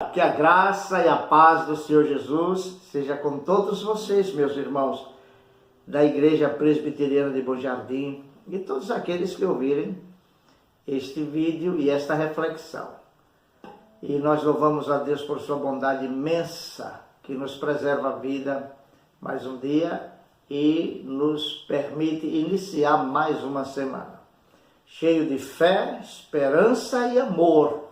Que a graça e a paz do Senhor Jesus seja com todos vocês, meus irmãos, da Igreja Presbiteriana de Bom Jardim e todos aqueles que ouvirem este vídeo e esta reflexão. E nós louvamos a Deus por sua bondade imensa, que nos preserva a vida mais um dia e nos permite iniciar mais uma semana, cheio de fé, esperança e amor,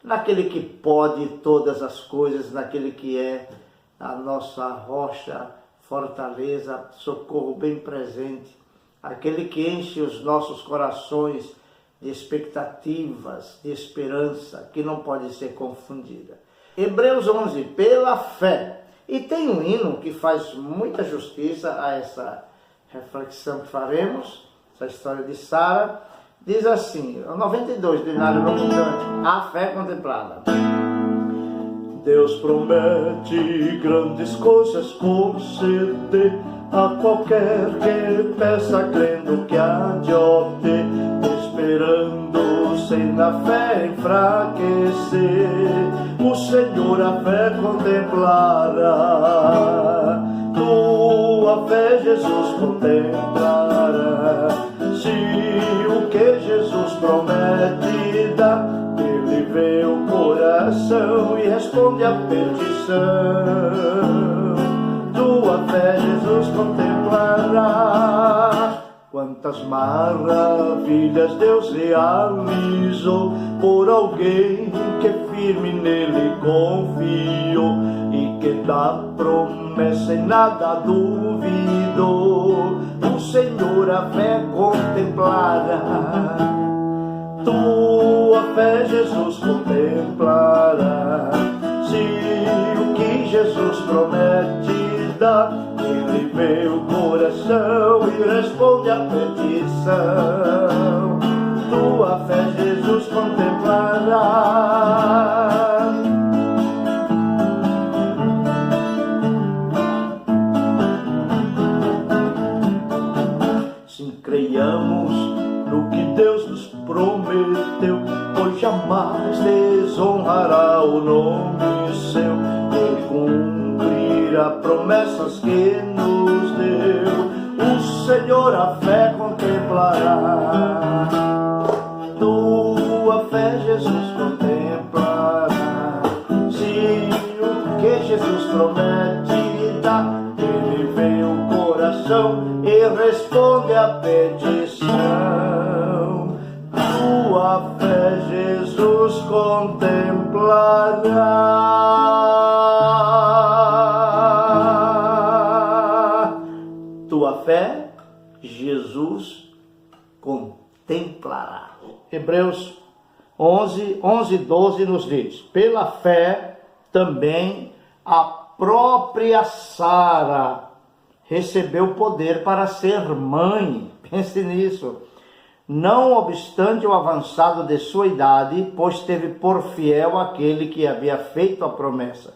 naquele que pode todas as coisas, naquele que é a nossa rocha, fortaleza, socorro bem presente, aquele que enche os nossos corações de expectativas, de esperança, que não pode ser confundida. Hebreus 11, pela fé. E tem um hino que faz muita justiça a essa reflexão que faremos, essa história de Sara. Diz assim, 92, do Inário Locutante, a fé contemplada. Deus promete grandes coisas conceder a qualquer que peça, crendo que há de obter, esperando sem na fé enfraquecer. O Senhor a fé contemplará, tua fé Jesus contemplará. Se o que Jesus promete dá, ele vê o coração e responde a petição. Tua fé Jesus contemplará. Quantas maravilhas Deus realizou por alguém que firme nele confiou e que da promessa em nada duvidou. O Senhor a fé contemplará, tua fé Jesus contemplará. Se o que Jesus promete dá, ele vê o coração e responde a petição. Tua fé Jesus contemplará. Sim, creiamos no que Deus nos prometeu, pois jamais desonrará o nome seu. Ele cumprirá promessas que nos deu. O Senhor a fé contemplará, tua fé Jesus contemplará. Se o que Jesus promete dá, ele vê o coração e responde a petição. Tua fé Jesus contemplará. Tua fé Jesus contemplará. Hebreus 11, 12 nos diz, pela fé também a própria Sara recebeu poder para ser mãe. Pense nisso. Não obstante o avançado de sua idade, pois teve por fiel aquele que havia feito a promessa.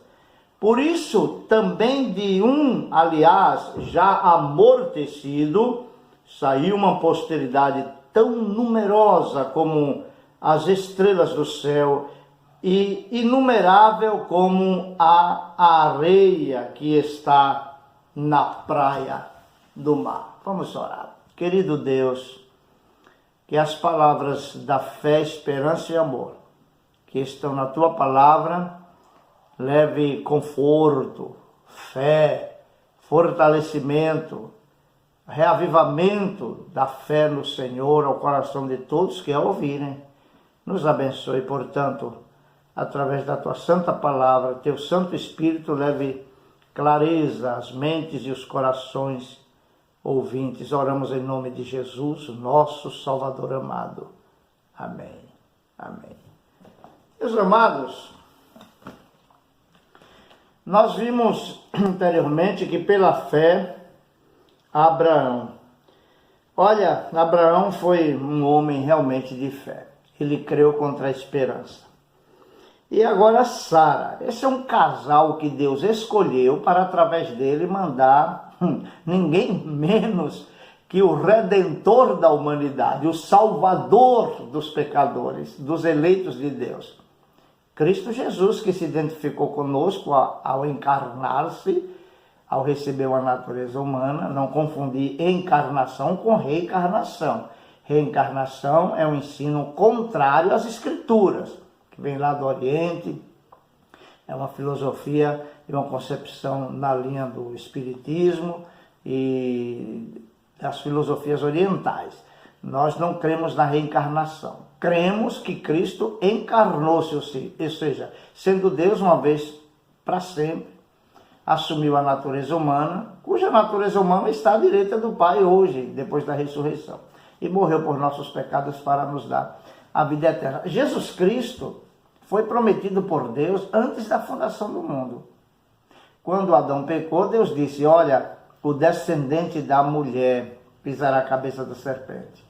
Por isso, também de um, aliás, já amortecido, saiu uma posteridade tão numerosa como as estrelas do céu e inumerável como a areia que está na praia do mar. Vamos orar. Querido Deus, que as palavras da fé, esperança e amor que estão na tua palavra leve conforto, fé, fortalecimento, reavivamento da fé no Senhor ao coração de todos que a ouvirem. Nos abençoe, portanto, através da tua santa palavra, teu Santo Espírito leve clareza às mentes e os corações ouvintes. Oramos em nome de Jesus, nosso Salvador amado. Amém. Amém. Meus amados, nós vimos anteriormente que pela fé, Abraão foi um homem realmente de fé. Ele creu contra a esperança. E agora Sara, esse é um casal que Deus escolheu para através dele mandar ninguém menos que o Redentor da humanidade, o Salvador dos pecadores, dos eleitos de Deus. Cristo Jesus, que se identificou conosco ao encarnar-se, ao receber uma natureza humana. Não confundir encarnação com reencarnação. Reencarnação é um ensino contrário às Escrituras, que vem lá do Oriente, é uma filosofia e uma concepção na linha do Espiritismo e das filosofias orientais. Nós não cremos na reencarnação. Cremos que Cristo encarnou-se, ou seja, sendo Deus uma vez para sempre, assumiu a natureza humana, cuja natureza humana está à direita do Pai hoje, depois da ressurreição, e morreu por nossos pecados para nos dar a vida eterna. Jesus Cristo foi prometido por Deus antes da fundação do mundo. Quando Adão pecou, Deus disse: olha, o descendente da mulher pisará a cabeça da serpente.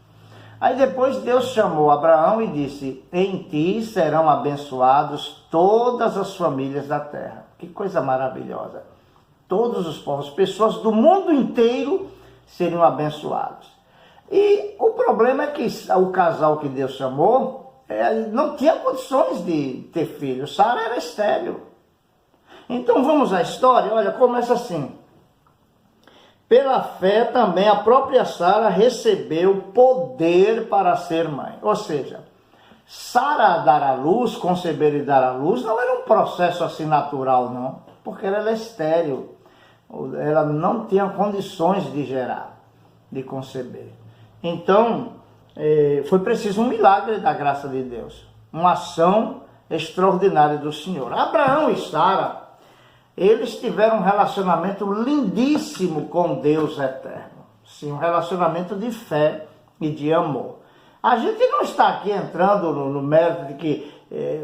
Aí depois Deus chamou Abraão e disse: em ti serão abençoados todas as famílias da terra. Que coisa maravilhosa! Todos os povos, pessoas do mundo inteiro seriam abençoados. E o problema é que o casal que Deus chamou não tinha condições de ter filhos. Sara era estéril. Então vamos à história. Olha, começa assim: pela fé também a própria Sara recebeu poder para ser mãe. Ou seja, Sara dar à luz, conceber e dar à luz, não era um processo assim natural, não. Porque ela era estéril. Ela não tinha condições de gerar, de conceber. Então, foi preciso um milagre da graça de Deus. Uma ação extraordinária do Senhor. Abraão e Sara, eles tiveram um relacionamento lindíssimo com Deus eterno. Sim, um relacionamento de fé e de amor. A gente não está aqui entrando no mérito de que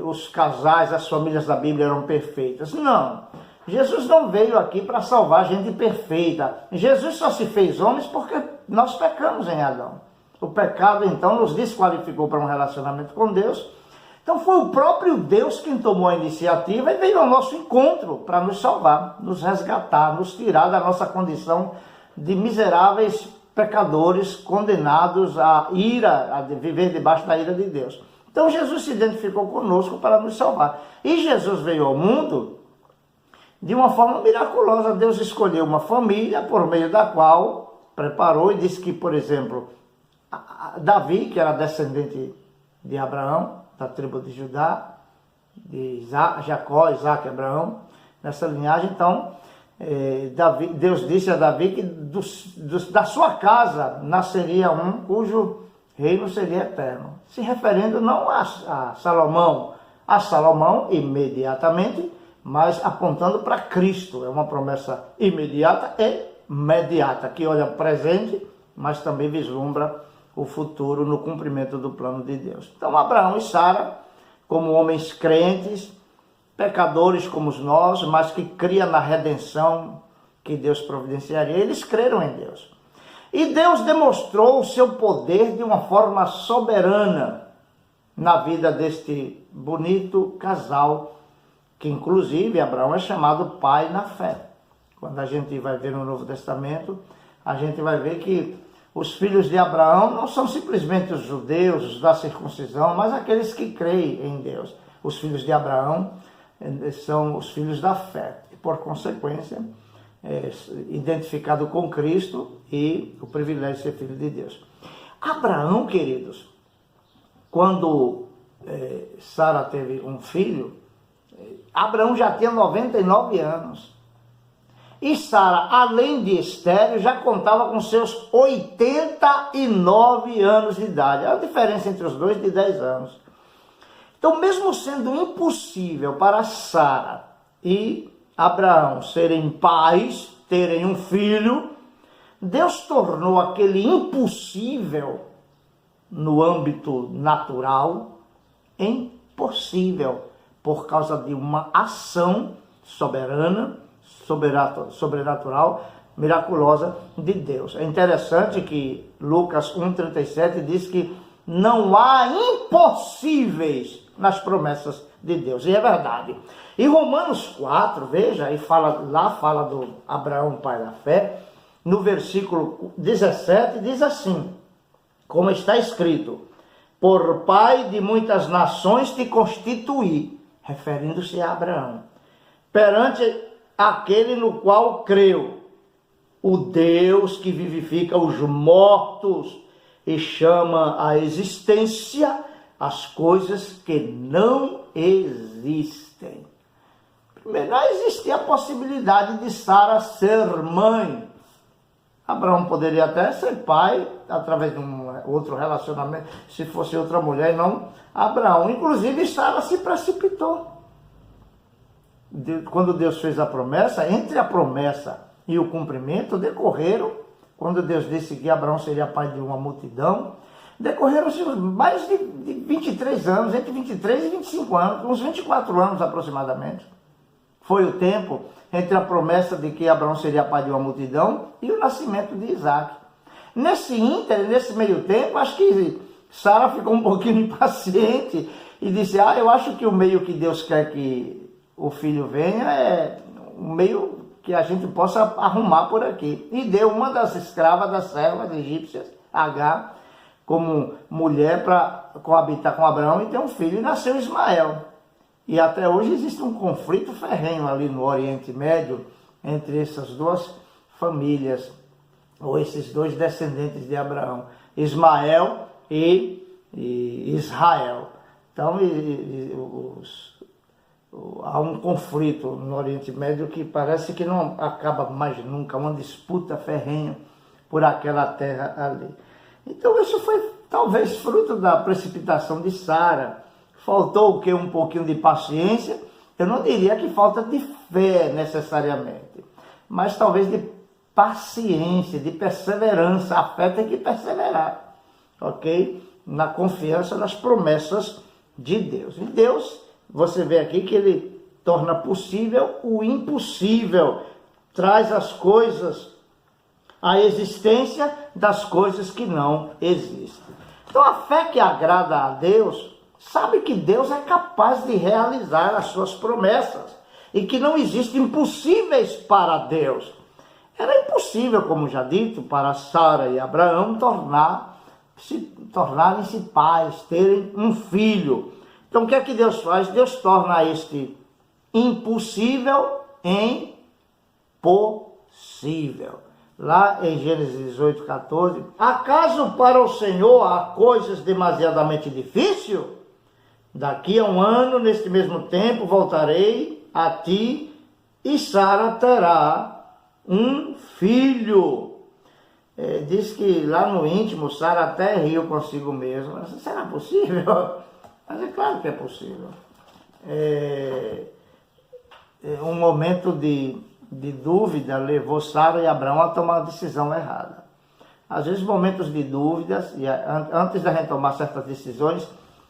os casais, as famílias da Bíblia eram perfeitas. Não. Jesus não veio aqui para salvar gente perfeita. Jesus só se fez homens porque nós pecamos em Adão. O pecado, então, nos desqualificou para um relacionamento com Deus. Então foi o próprio Deus quem tomou a iniciativa e veio ao nosso encontro para nos salvar, nos resgatar, nos tirar da nossa condição de miseráveis pecadores condenados à ira, a viver debaixo da ira de Deus. Então Jesus se identificou conosco para nos salvar. E Jesus veio ao mundo de uma forma miraculosa. Deus escolheu uma família por meio da qual preparou e disse que, por exemplo, Davi, que era descendente de Abraão, da tribo de Judá, de Jacó, Isaac e Abraão, nessa linhagem. Então, Deus disse a Davi que da sua casa nasceria um cujo reino seria eterno, se referindo não a Salomão imediatamente, mas apontando para Cristo. É uma promessa imediata e imediata, que olha presente, mas também vislumbra o futuro no cumprimento do plano de Deus. Então Abraão e Sara, como homens crentes, pecadores como nós, mas que criam na redenção que Deus providenciaria, eles creram em Deus. E Deus demonstrou o seu poder de uma forma soberana na vida deste bonito casal, que inclusive Abraão é chamado pai na fé. Quando a gente vai ver no Novo Testamento, a gente vai ver que os filhos de Abraão não são simplesmente os judeus, os da circuncisão, mas aqueles que creem em Deus. Os filhos de Abraão são os filhos da fé. E, por consequência, identificado com Cristo e o privilégio de ser filho de Deus. Abraão, queridos, quando Sara teve um filho, Abraão já tinha 99 anos. E Sara, além de estéril, já contava com seus 89 anos de idade. Há uma diferença entre os dois de 10 anos. Então, mesmo sendo impossível para Sara e Abraão serem pais, terem um filho, Deus tornou aquele impossível no âmbito natural impossível por causa de uma ação soberana, sobrenatural, miraculosa de Deus. É interessante que Lucas 1,37 diz que não há impossíveis nas promessas de Deus. E é verdade. E Romanos 4, veja, fala do Abraão, pai da fé, no versículo 17, diz assim, como está escrito: por pai de muitas nações te constituí, referindo-se a Abraão, perante aquele no qual creu, o Deus que vivifica os mortos e chama à existência as coisas que não existem. Primeiro, não existia a possibilidade de Sara ser mãe. Abraão poderia até ser pai, através de um outro relacionamento, se fosse outra mulher, e não Abraão. Inclusive, Sara se precipitou. Quando Deus fez a promessa, entre a promessa e o cumprimento, decorreram, quando Deus disse que Abraão seria pai de uma multidão, decorreram-se mais de 23 anos, entre 23 e 25 anos, uns 24 anos aproximadamente. Foi o tempo entre a promessa de que Abraão seria pai de uma multidão e o nascimento de Isaac. Nesse meio tempo, acho que Sara ficou um pouquinho impaciente e disse, eu acho que o meio que Deus quer que o filho venha é um meio que a gente possa arrumar por aqui. E deu uma das escravas das servas egípcias, Agar, como mulher para coabitar com Abraão e ter um filho, e nasceu Ismael. E até hoje existe um conflito ferrenho ali no Oriente Médio entre essas duas famílias, ou esses dois descendentes de Abraão, Ismael e Israel. Então, há um conflito no Oriente Médio que parece que não acaba mais nunca, uma disputa ferrenha por aquela terra ali. Então isso foi talvez fruto da precipitação de Sara. Faltou o quê? Um pouquinho de paciência. Eu não diria que falta de fé necessariamente, mas talvez de paciência, de perseverança. A fé tem que perseverar, ok? Na confiança nas promessas de Deus. E Deus, você vê aqui que ele torna possível o impossível, traz as coisas, a existência das coisas que não existem. Então a fé que agrada a Deus, sabe que Deus é capaz de realizar as suas promessas e que não existem impossíveis para Deus. Era impossível, como já dito, para Sara e Abraão tornarem-se pais, terem um filho. Então o que é que Deus faz? Deus torna este impossível em possível. Lá em Gênesis 18:14, acaso para o Senhor há coisas demasiadamente difíceis? Daqui a um ano, neste mesmo tempo, voltarei a ti e Sara terá um filho. Diz que lá no íntimo, Sara até riu consigo mesma. Será possível? Mas é claro que é possível. Um momento de dúvida levou Sara e Abraão a tomar a decisão errada. Às vezes, momentos de dúvidas, e antes de a gente tomar certas decisões,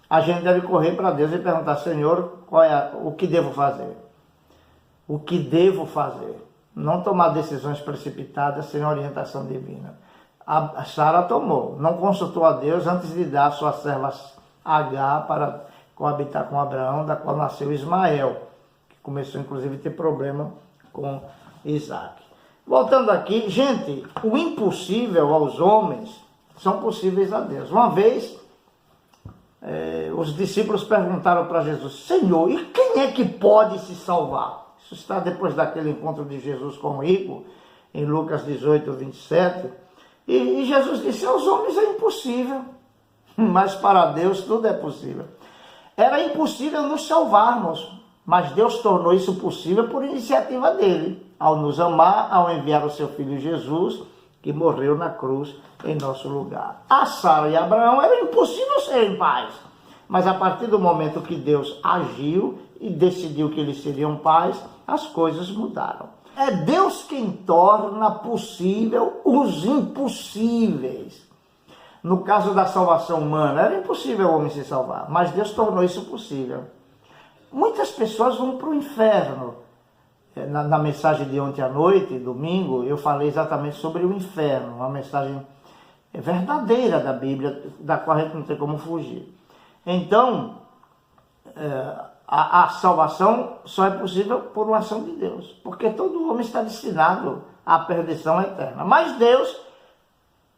a gente deve correr para Deus e perguntar, Senhor, o que devo fazer? O que devo fazer? Não tomar decisões precipitadas sem orientação divina. A Sara tomou, não consultou a Deus antes de dar a sua serva Agar para coabitar com Abraão, da qual nasceu Ismael, que começou inclusive a ter problema com Isaac. Voltando aqui, gente, o impossível aos homens são possíveis a Deus. Uma vez, os discípulos perguntaram para Jesus, Senhor, e quem é que pode se salvar? Isso está depois daquele encontro de Jesus com o rico, em Lucas 18:27. E Jesus disse, aos homens é impossível, mas para Deus tudo é possível. Era impossível nos salvarmos, mas Deus tornou isso possível por iniciativa dele, ao nos amar, ao enviar o seu filho Jesus, que morreu na cruz em nosso lugar. A Sara e Abraão era impossível serem pais, mas a partir do momento que Deus agiu e decidiu que eles seriam pais, as coisas mudaram. É Deus quem torna possível os impossíveis. No caso da salvação humana, era impossível o homem se salvar, mas Deus tornou isso possível. Muitas pessoas vão para o inferno. Na mensagem de ontem à noite, domingo, eu falei exatamente sobre o inferno, uma mensagem verdadeira da Bíblia, da qual a gente não tem como fugir. Então, a salvação só é possível por uma ação de Deus, porque todo homem está destinado à perdição eterna. Mas Deus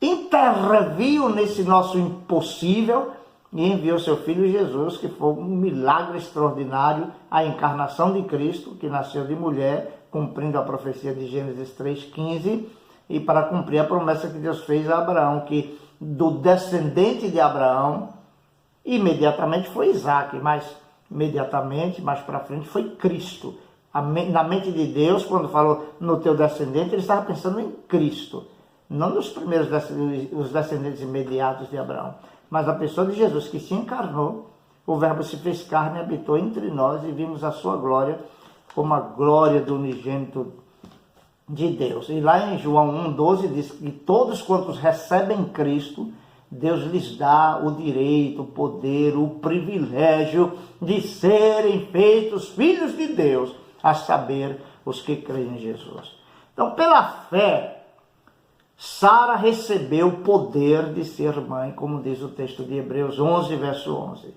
interviu nesse nosso impossível e enviou seu Filho Jesus, que foi um milagre extraordinário, a encarnação de Cristo, que nasceu de mulher, cumprindo a profecia de Gênesis 3,15, e para cumprir a promessa que Deus fez a Abraão, que do descendente de Abraão, imediatamente foi Isaac, mas imediatamente, mais para frente, foi Cristo. Na mente de Deus, quando falou no teu descendente, ele estava pensando em Cristo, não nos primeiros os descendentes imediatos de Abraão, mas a pessoa de Jesus, que se encarnou, o Verbo se fez carne e habitou entre nós, e vimos a sua glória como a glória do unigênito de Deus. E lá em João 1,12 diz que todos quantos recebem Cristo, Deus lhes dá o direito, o poder, o privilégio de serem feitos filhos de Deus, a saber, os que creem em Jesus. Então, pela fé, Sara recebeu o poder de ser mãe, como diz o texto de Hebreus 11, verso 11.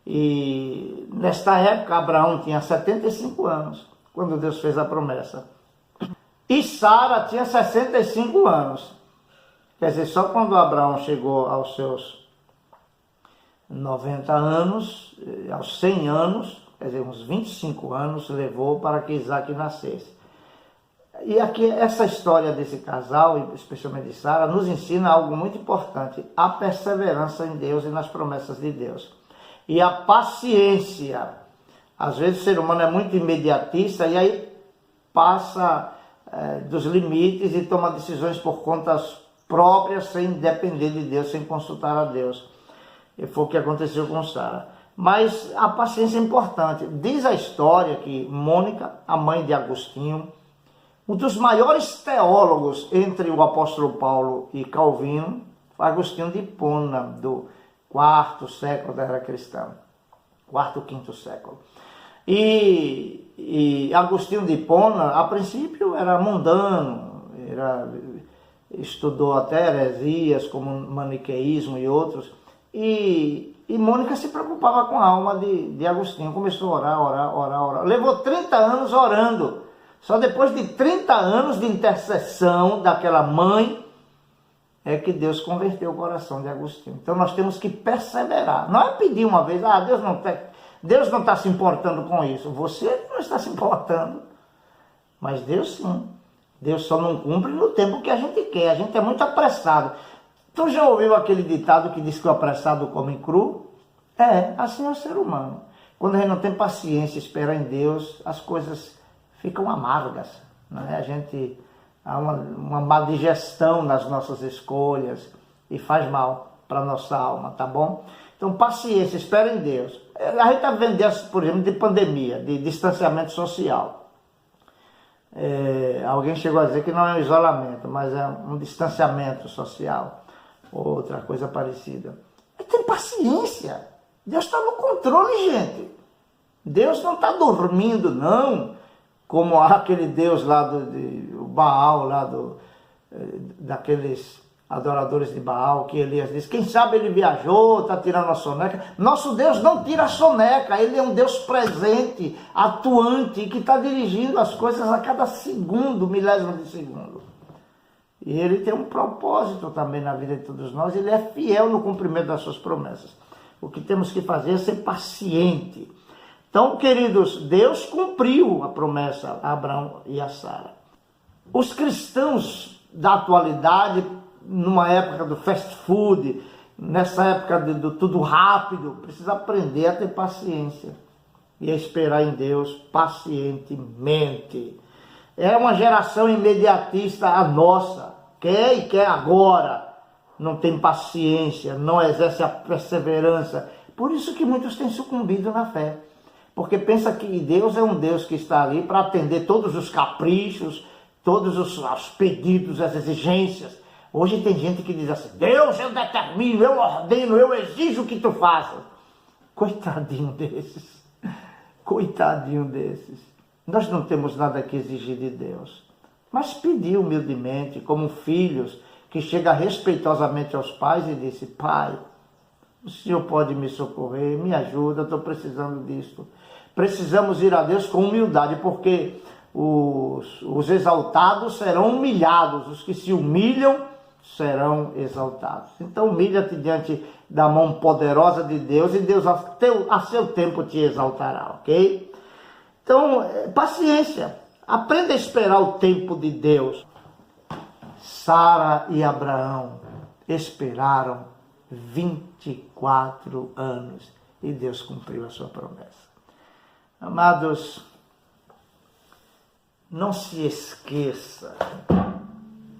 E nesta época, Abraão tinha 75 anos, quando Deus fez a promessa. E Sara tinha 65 anos. Quer dizer, só quando Abraão chegou aos seus 90 anos, aos 100 anos, quer dizer, uns 25 anos, levou para que Isaac nascesse. E aqui, essa história desse casal, especialmente de Sara, nos ensina algo muito importante: a perseverança em Deus e nas promessas de Deus. E a paciência. Às vezes o ser humano é muito imediatista e aí passa dos limites e toma decisões por contas próprias, sem depender de Deus, sem consultar a Deus. E foi o que aconteceu com Sara. Mas a paciência é importante. Diz a história que Mônica, a mãe de Agostinho, um dos maiores teólogos entre o apóstolo Paulo e Calvino, Agostinho de Hipona, do 4º século da era cristã, 4º, 5º século. E Agostinho de Hipona, a princípio, era mundano, estudou até heresias como maniqueísmo e outros, e Mônica se preocupava com a alma de Agostinho, começou a orar, levou 30 anos orando. Só depois de 30 anos de intercessão daquela mãe é que Deus converteu o coração de Agostinho. Então nós temos que perseverar. Não é pedir uma vez, Deus não está se importando com isso. Você não está se importando. Mas Deus sim. Deus só não cumpre no tempo que a gente quer. A gente é muito apressado. Tu já ouviu aquele ditado que diz que o apressado come cru? Assim é o ser humano. Quando a gente não tem paciência, espera em Deus, as coisas ficam amargas, né? A gente há uma má digestão nas nossas escolhas e faz mal para a nossa alma, tá bom? Então, paciência, espera em Deus. A gente está vivendo, por exemplo, de pandemia, de distanciamento social. Alguém chegou a dizer que não é um isolamento, mas é um distanciamento social, outra coisa parecida. Tem paciência. Deus está no controle, gente. Deus não está dormindo, não. Como aquele Deus lá o Baal, lá daqueles adoradores de Baal, que Elias diz, quem sabe ele viajou, está tirando a soneca. Nosso Deus não tira a soneca, ele é um Deus presente, atuante, que está dirigindo as coisas a cada segundo, milésimo de segundo. E ele tem um propósito também na vida de todos nós, ele é fiel no cumprimento das suas promessas. O que temos que fazer é ser paciente. Então, queridos, Deus cumpriu a promessa a Abraão e a Sara. Os cristãos da atualidade, numa época do fast food, nessa época do tudo rápido, precisam aprender a ter paciência e a esperar em Deus pacientemente. É uma geração imediatista a nossa, quer e quer agora, não tem paciência, não exerce a perseverança. Por isso que muitos têm sucumbido na fé. Porque pensa que Deus é um Deus que está ali para atender todos os caprichos, todos os pedidos, as exigências. Hoje tem gente que diz assim, Deus, eu determino, eu ordeno, eu exijo que tu faças. Coitadinho desses. Coitadinho desses. Nós não temos nada que exigir de Deus. Mas pedir humildemente, como filhos, que chega respeitosamente aos pais e disse, Pai, o Senhor pode me socorrer, me ajuda, estou precisando disso. Precisamos ir a Deus com humildade, porque os exaltados serão humilhados, os que se humilham serão exaltados. Então humilha-te diante da mão poderosa de Deus e Deus a seu tempo te exaltará, ok? Então, paciência. Aprenda a esperar o tempo de Deus. Sara e Abraão esperaram 24 anos e Deus cumpriu a sua promessa. Amados, não se esqueça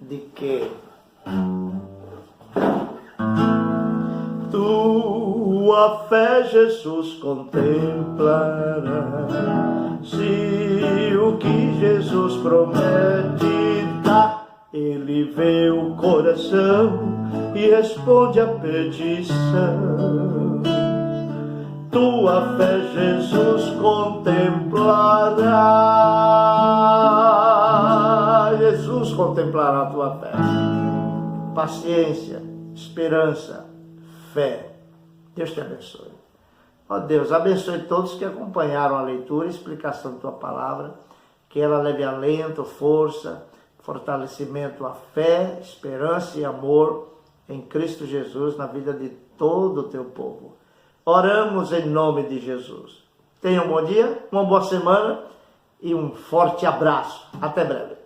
de que tua fé Jesus contemplará. Se o que Jesus promete dá, ele vê o coração e responde a petição. Tua fé Jesus contemplará. Jesus contemplará a tua fé. Paciência, esperança, fé. Deus te abençoe. Ó Deus, abençoe todos que acompanharam a leitura e explicação da tua palavra. Que ela leve alento, força, fortalecimento à fé, esperança e amor em Cristo Jesus na vida de todo o teu povo. Oramos em nome de Jesus. Tenha um bom dia, uma boa semana e um forte abraço. Até breve.